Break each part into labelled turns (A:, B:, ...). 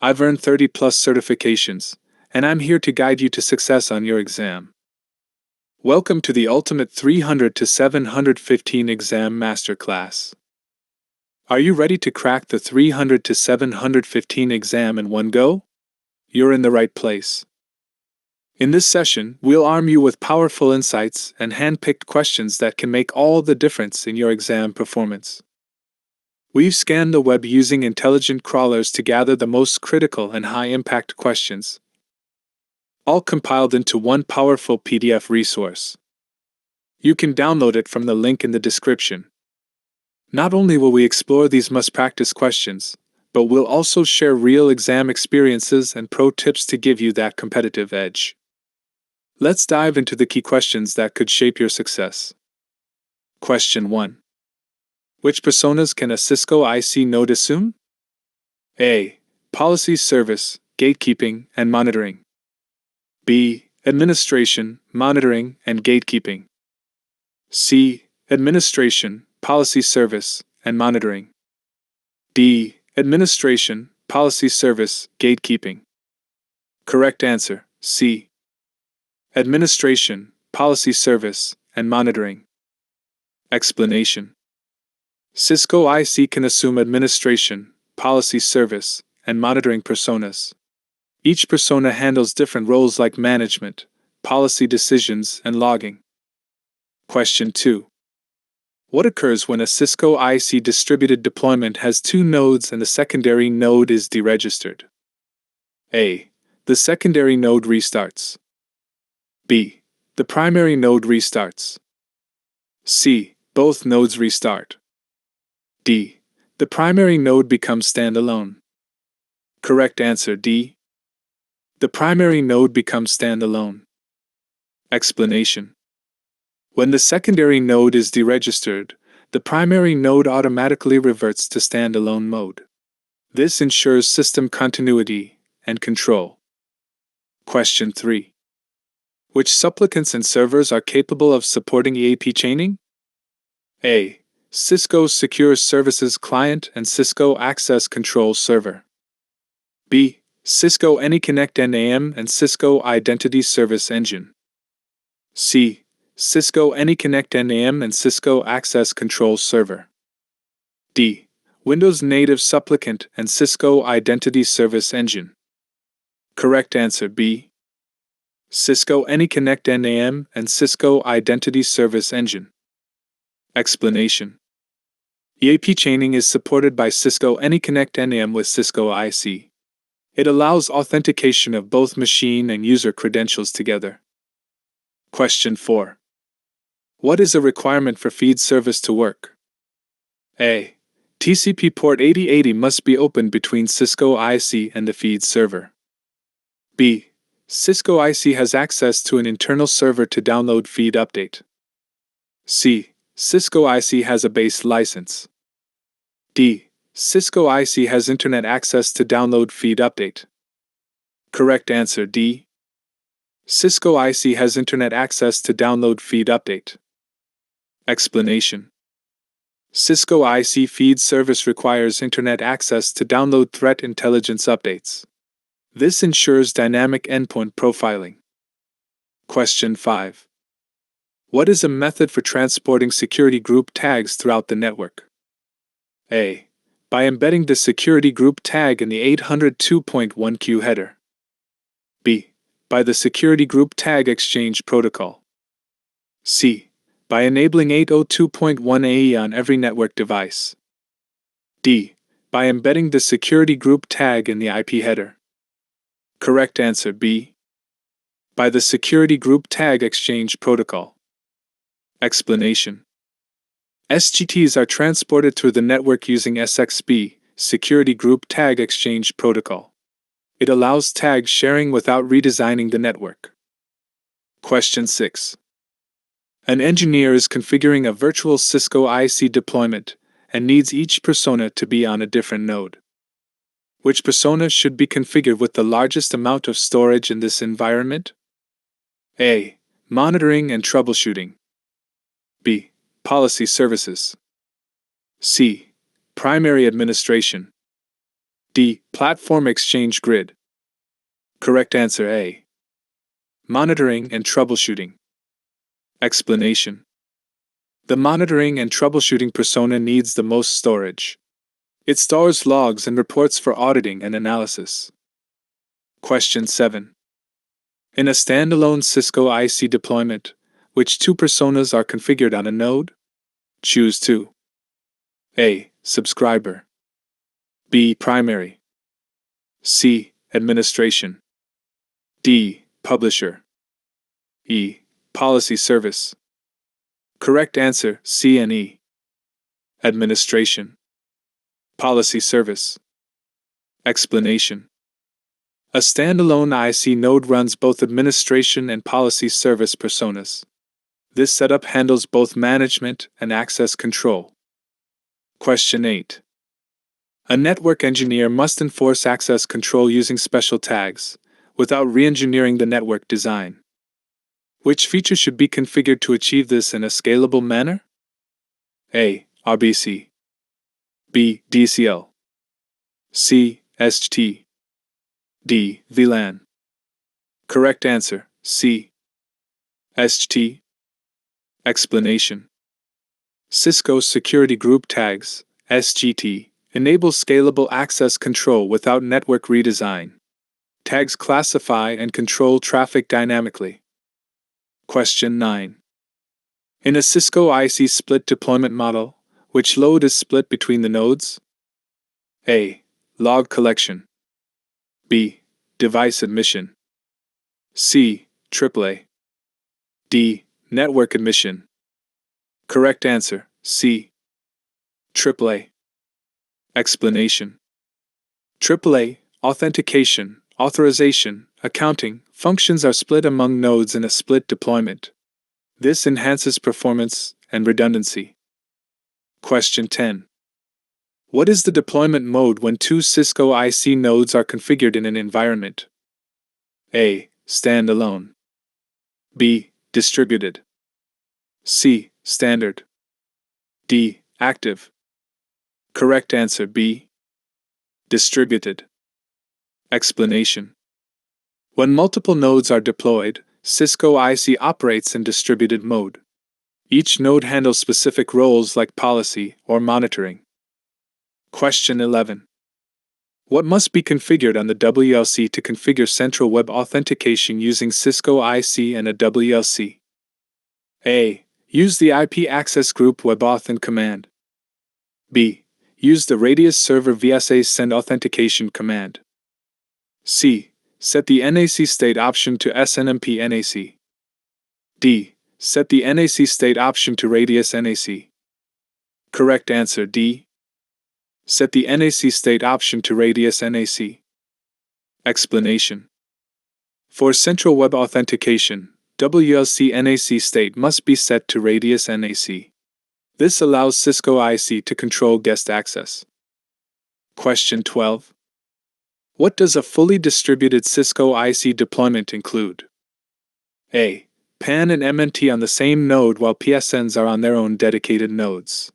A: I've earned 30 plus certifications, and I'm here to guide you to success on your exam. Welcome to the Ultimate 300 to 715 Exam Masterclass. Are you ready to crack the 300 to 715 exam in one go? You're in the right place. In this session, we'll arm you with powerful insights and hand-picked questions that can make all the difference in your exam performance. We've scanned the web using intelligent crawlers to gather the most critical and high-impact questions, all compiled into one powerful PDF resource. You can download it from the link in the description. Not only will we explore these must-practice questions, but we'll also share real exam experiences and pro tips to give you that competitive edge. Let's dive into the key questions that could shape your success. Question 1. Which personas can a Cisco IC node assume? A. Policy, service, gatekeeping, and monitoring. B. Administration, monitoring, and gatekeeping. C. Administration, policy, service, and monitoring. D. Administration, policy, service, gatekeeping. Correct answer, C. Administration, policy, service, and monitoring. Explanation. Cisco IC can assume administration, policy, service, and monitoring personas. Each persona handles different roles like management, policy decisions, and logging. Question 2. What occurs when a Cisco IC distributed deployment has two nodes and the secondary node is deregistered? A. The secondary node restarts. B. The primary node restarts. C. Both nodes restart. D. The primary node becomes standalone. Correct answer D. The primary node becomes standalone. Explanation. When the secondary node is deregistered, the primary node automatically reverts to standalone mode. This ensures system continuity and control. Question 3. Which supplicants and servers are capable of supporting EAP chaining? A. Cisco Secure Services Client and Cisco Access Control Server. B. Cisco AnyConnect NAM and Cisco Identity Service Engine. C. Cisco AnyConnect NAM and Cisco Access Control Server. D. Windows Native Supplicant and Cisco Identity Service Engine. Correct answer B. Cisco AnyConnect NAM and Cisco Identity Service Engine. Explanation. EAP chaining is supported by Cisco AnyConnect NAM with Cisco IC. It allows authentication of both machine and user credentials together. Question 4. What is a requirement for feed service to work? A. TCP port 8080 must be opened between Cisco IC and the feed server. B. Cisco IC has access to an internal server to download feed update. C. Cisco IC has a base license. D. Cisco IC has internet access to download feed update. Correct answer D. Cisco IC has internet access to download feed update. Explanation. Cisco IC feed service requires internet access to download threat intelligence updates. This ensures dynamic endpoint profiling. Question 5. What is a method for transporting security group tags throughout the network? A. By embedding the security group tag in the 802.1q header. B. By the security group tag exchange protocol. C. By enabling 802.1ae on every network device. D. By embedding the security group tag in the IP header. Correct answer B. By the security group tag exchange protocol. Explanation. SGTs are transported through the network using SXP, Security Group Tag Exchange Protocol. It allows tag sharing without redesigning the network. Question 6. An engineer is configuring a virtual Cisco IC deployment and needs each persona to be on a different node. Which persona should be configured with the largest amount of storage in this environment? A. Monitoring and troubleshooting. B. Policy services. C. Primary administration. D. Platform exchange grid. Correct answer A. Monitoring and troubleshooting. Explanation. The monitoring and troubleshooting persona needs the most storage. It stores logs and reports for auditing and analysis. Question 7. In a standalone Cisco IC deployment, which two personas are configured on a node? Choose two. A. Subscriber. B. Primary. C. Administration. D. Publisher. E. Policy service. Correct answer C and E. Administration. Policy service. Explanation. A standalone IC node runs both administration and policy service personas. This setup handles both management and access control. Question 8. A network engineer must enforce access control using special tags, without re-engineering the network design. Which feature should be configured to achieve this in a scalable manner? A. RBC. B. DCL. C. ST. D. VLAN. Correct answer C. ST. Explanation. Cisco's Security Group Tags, SGT, enable scalable access control without network redesign. Tags classify and control traffic dynamically. Question 9. In a Cisco IC split deployment model, which load is split between the nodes? A. Log collection. B. Device admission. C. AAA. D. Network admission. Correct answer C. AAA. Explanation. AAA, authentication, authorization, accounting, functions are split among nodes in a split deployment. This enhances performance and redundancy. Question 10. What is the deployment mode when two Cisco IC nodes are configured in an environment? A. Standalone. B. Distributed. C. Standard. D. Active. Correct answer B. Distributed. Explanation. When multiple nodes are deployed, Cisco IC operates in distributed mode. Each node handles specific roles like policy or monitoring. Question 11. What must be configured on the WLC to configure central web authentication using Cisco IC and a WLC? A. Use the IP access group WebAuthn command. B. Use the Radius server VSA send authentication command. C. Set the NAC state option to SNMP NAC. D. Set the NAC state option to Radius NAC. Correct answer D. Set the NAC state option to Radius NAC. Explanation. For central web authentication, WLC NAC state must be set to Radius NAC. This allows Cisco IC to control guest access. Question 12. What does a fully distributed Cisco IC deployment include? A. PAN and MNT on the same node while PSNs are on their own dedicated nodes.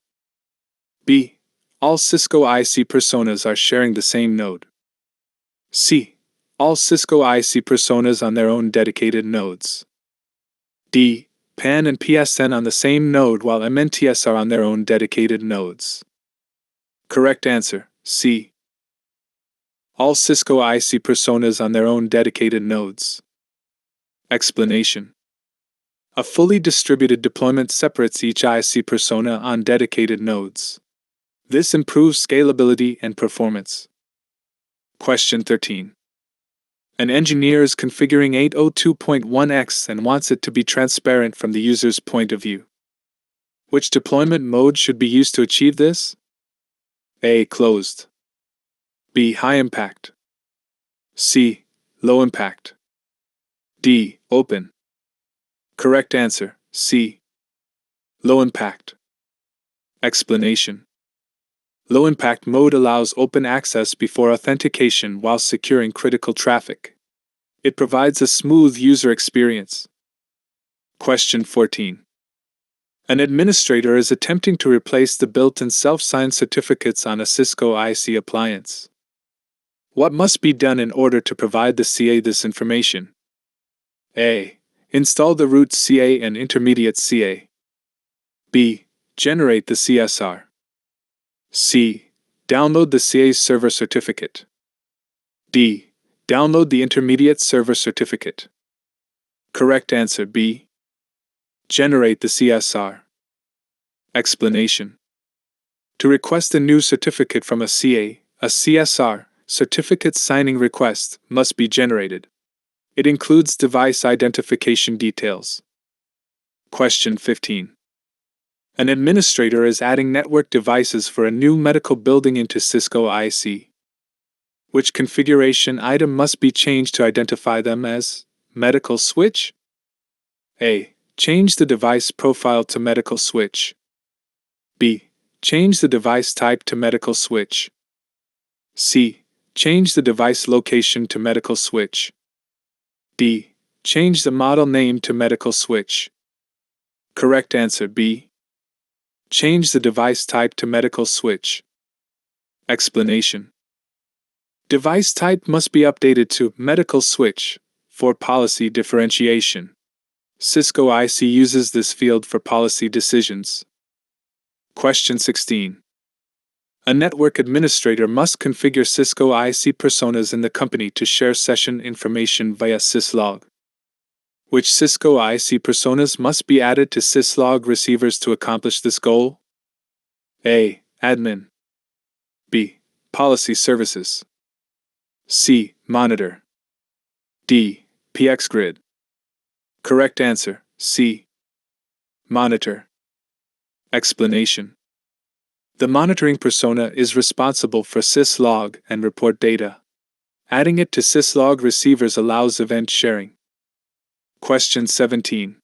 A: B. All Cisco IC personas are sharing the same node. C. All Cisco IC personas on their own dedicated nodes. D. PAN and PSN on the same node while MNTS are on their own dedicated nodes. Correct answer C. All Cisco IC personas on their own dedicated nodes. Explanation. A fully distributed deployment separates each IC persona on dedicated nodes. This improves scalability and performance. Question 13. An engineer is configuring 802.1x and wants it to be transparent from the user's point of view. Which deployment mode should be used to achieve this? A. Closed. B. High impact. C. Low impact. D. Open. Correct answer C. Low impact. Explanation. Low impact mode allows open access before authentication while securing critical traffic. It provides a smooth user experience. Question 14. An administrator is attempting to replace the built-in self-signed certificates on a Cisco IC appliance. What must be done in order to provide the CA this information? A. Install the root CA and intermediate CA. B. Generate the CSR. C. Download the CA's server certificate. D. Download the intermediate server certificate. Correct answer B. Generate the CSR. Explanation. To request a new certificate from a CA, a CSR, certificate signing request, must be generated. It includes device identification details. Question 15. An administrator is adding network devices for a new medical building into Cisco IC. Which configuration item must be changed to identify them as medical switch? A. Change the device profile to medical switch. B. Change the device type to medical switch. C. Change the device location to medical switch. D. Change the model name to medical switch. Correct answer B. Change the device type to medical switch. Explanation. Device type must be updated to medical switch for policy differentiation. Cisco IC uses this field for policy decisions. Question 16. A network administrator must configure Cisco IC personas in the company to share session information via syslog. Which Cisco IC personas must be added to syslog receivers to accomplish this goal? A. Admin. B. Policy services. C. Monitor. D. PX grid. Correct answer C. Monitor. Explanation. The monitoring persona is responsible for syslog and report data. Adding it to syslog receivers allows event sharing. Question 17.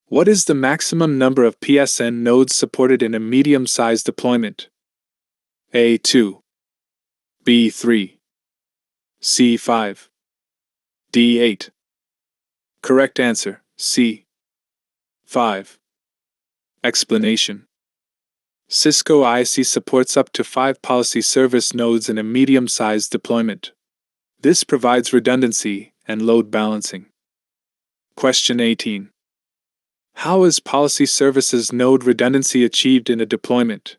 A: What is the maximum number of PSN nodes supported in a medium-sized deployment? A. 2. B. 3. C. 5. D. 8. Correct answer C. 5. Explanation. Cisco IC supports up to 5 policy service nodes in a medium-sized deployment. This provides redundancy and load balancing. Question 18. How is policy services node redundancy achieved in a deployment?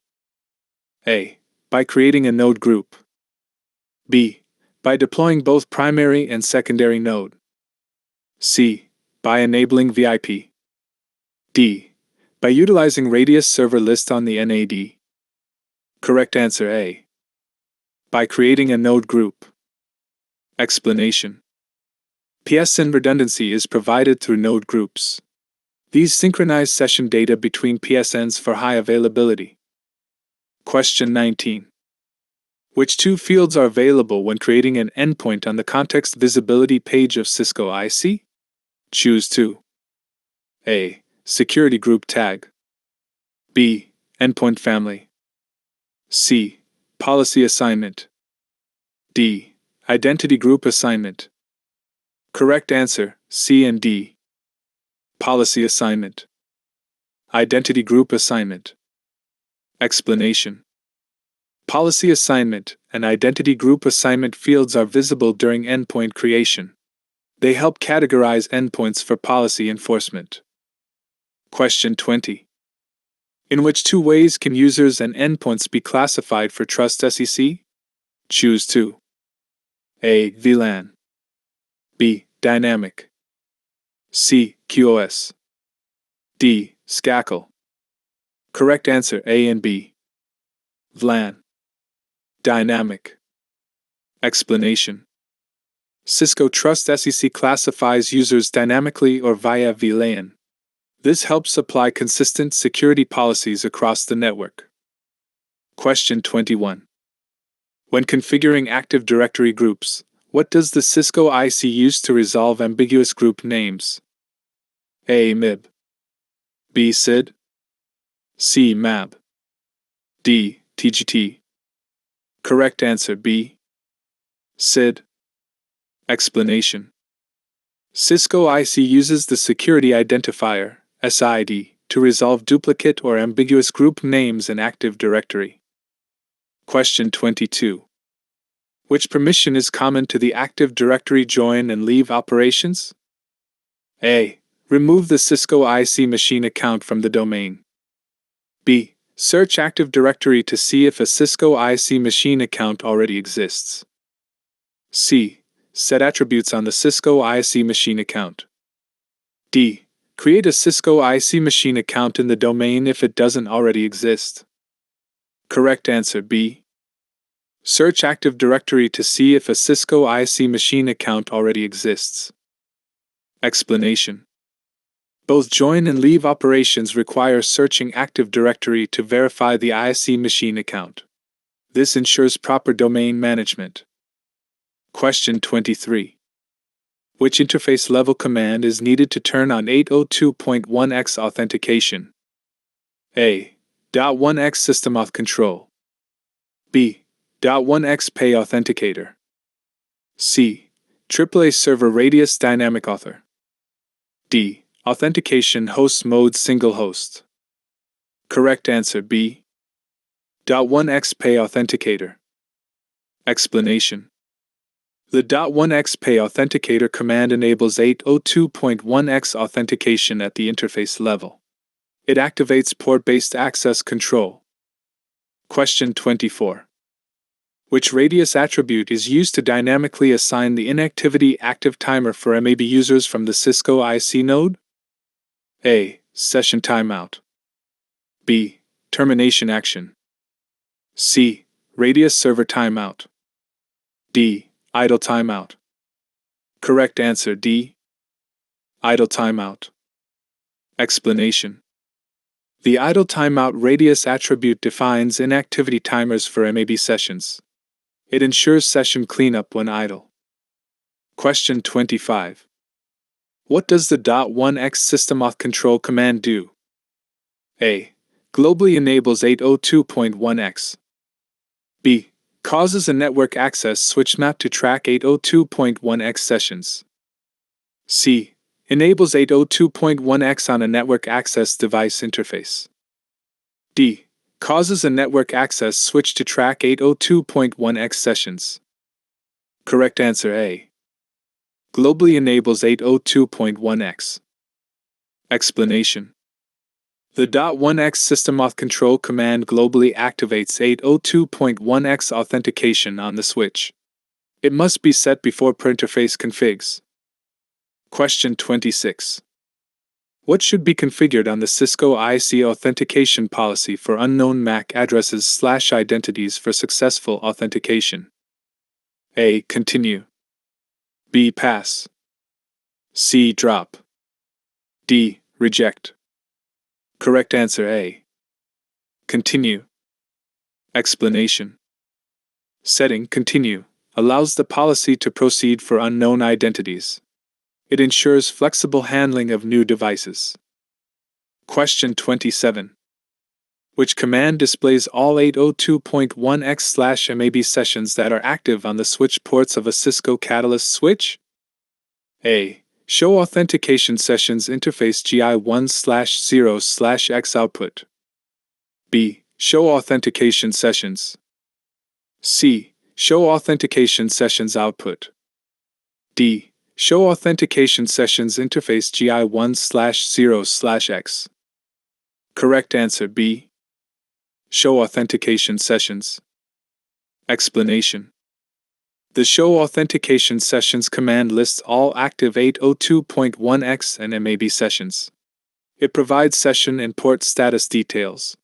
A: A. By creating a node group. B. By deploying both primary and secondary node. C. By enabling VIP. D. By utilizing radius server list on the NAD. Correct answer A. By creating a node group. Explanation. PSN redundancy is provided through node groups. These synchronize session data between PSNs for high availability. Question 19. Which 2 fields are available when creating an endpoint on the context visibility page of Cisco IC? Choose 2. A. Security group tag. B. Endpoint family. C. Policy assignment. D. Identity group assignment. Correct answer C and D. Policy assignment. Identity group assignment. Explanation. Policy assignment and identity group assignment fields are visible during endpoint creation. They help categorize endpoints for policy enforcement. Question 20. In which 2 ways can users and endpoints be classified for Trust SEC? Choose 2. A. VLAN. B. Dynamic. C. QoS. D. SCACL. Correct answer A and B. VLAN. Dynamic. Explanation. Cisco Trust SEC classifies users dynamically or via VLAN. This helps apply consistent security policies across the network. Question 21. When configuring Active Directory groups, what does the Cisco IC use to resolve ambiguous group names? A. MIB. B. SID. C. MAB. D. TGT. Correct answer B. SID. Explanation. Cisco IC uses the Security Identifier, SID, to resolve duplicate or ambiguous group names in Active Directory. Question 22. Which permission is common to the Active Directory join and leave operations? A. Remove the Cisco IC machine account from the domain. B. Search Active Directory to see if a Cisco IC machine account already exists. C. Set attributes on the Cisco IC machine account. D. Create a Cisco IC machine account in the domain if it doesn't already exist. Correct answer B. Search Active Directory to see if a Cisco IC machine account already exists. Explanation. Both join and leave operations require searching Active Directory to verify the IC machine account. This ensures proper domain management. Question 23. Which interface level command is needed to turn on 802.1x authentication? A. .1x System Auth Control. B. .1x Pay Authenticator. C. AAA Server Radius Dynamic Author. D. Authentication Host Mode Single Host. Correct answer B. .1x Pay Authenticator. Explanation. The .1x Pay Authenticator command enables 802.1x authentication at the interface level. It activates port-based access control. Question 24. Which radius attribute is used to dynamically assign the inactivity active timer for MAB users from the Cisco IC node? A. Session timeout. B. Termination action. C. Radius server timeout. D. Idle timeout. Correct answer D. Idle timeout. Explanation. The idle timeout radius attribute defines inactivity timers for MAB sessions. It ensures session cleanup when idle. Question 25. What does the .1x System Auth Control command do? A. Globally enables 802.1x. B. Causes a network access switch map to track 802.1x sessions. C. Enables 802.1x on a network access device interface. D. Causes a network access switch to track 802.1x sessions. Correct answer A. Globally enables 802.1x. Explanation. The .1x System Auth Control command globally activates 802.1x authentication on the switch. It must be set before per interface configs. Question 26. What should be configured on the Cisco IC authentication policy for unknown MAC addresses/identities for successful authentication? A. Continue. B. Pass. C. Drop. D. Reject. Correct answer A. Continue. Explanation. Setting Continue allows the policy to proceed for unknown identities. It ensures flexible handling of new devices. Question 27. Which command displays all 802.1x/MAB sessions that are active on the switch ports of a Cisco Catalyst switch? A. Show authentication sessions interface GI1/0/X output. B. Show authentication sessions. C. Show authentication sessions output. D. Show authentication sessions interface GI1/0/X. Correct answer B. Show authentication sessions. Explanation. The Show Authentication Sessions command lists all active 802.1x and MAB sessions. It provides session and port status details.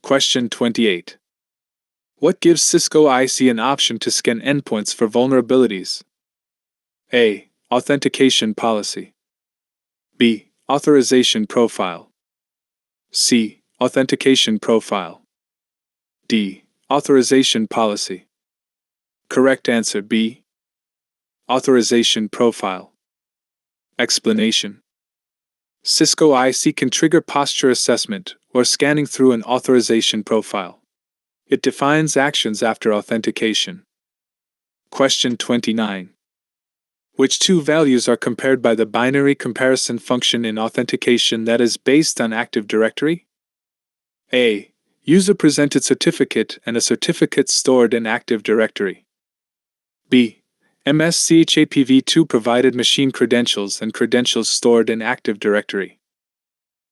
A: Question 28. What gives Cisco IC an option to scan endpoints for vulnerabilities? A. Authentication policy. B. Authorization profile. C. Authentication profile. D. Authorization policy. Correct answer B. Authorization profile. Explanation. Cisco IC can trigger posture assessment or scanning through an authorization profile. It defines actions after authentication. Question 29. Which two values are compared by the binary comparison function in authentication that is based on Active Directory? A. User presented certificate and a certificate stored in Active Directory. B. MSCHAPv2 provided machine credentials and credentials stored in Active Directory.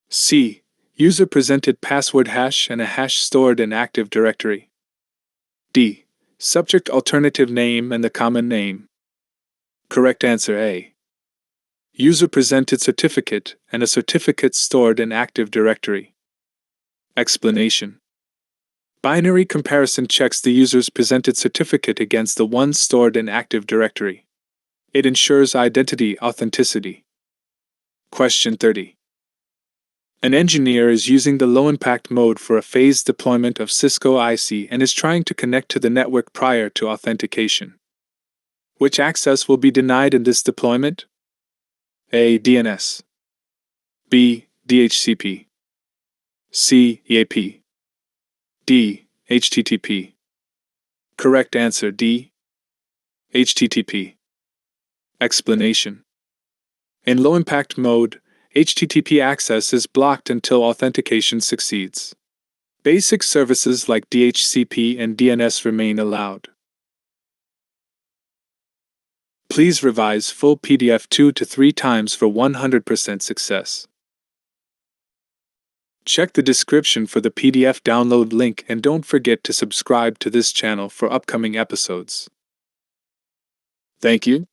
A: C. User presented password hash and a hash stored in Active Directory. D. Subject alternative name and the common name. Correct answer A. User presented certificate and a certificate stored in Active Directory. Explanation. Binary comparison checks the user's presented certificate against the one stored in Active Directory. It ensures identity authenticity. Question 30. An engineer is using the low-impact mode for a phased deployment of Cisco IC and is trying to connect to the network prior to authentication. Which access will be denied in this deployment? A. DNS. B. DHCP. C. EAP. D. HTTP. Correct answer D. HTTP. Explanation. In low-impact mode, HTTP access is blocked until authentication succeeds. Basic services like DHCP and DNS remain allowed. Please revise full PDF 2 to 3 times for 100% success. Check the description for the PDF download link and don't forget to subscribe to this channel for upcoming episodes. Thank you.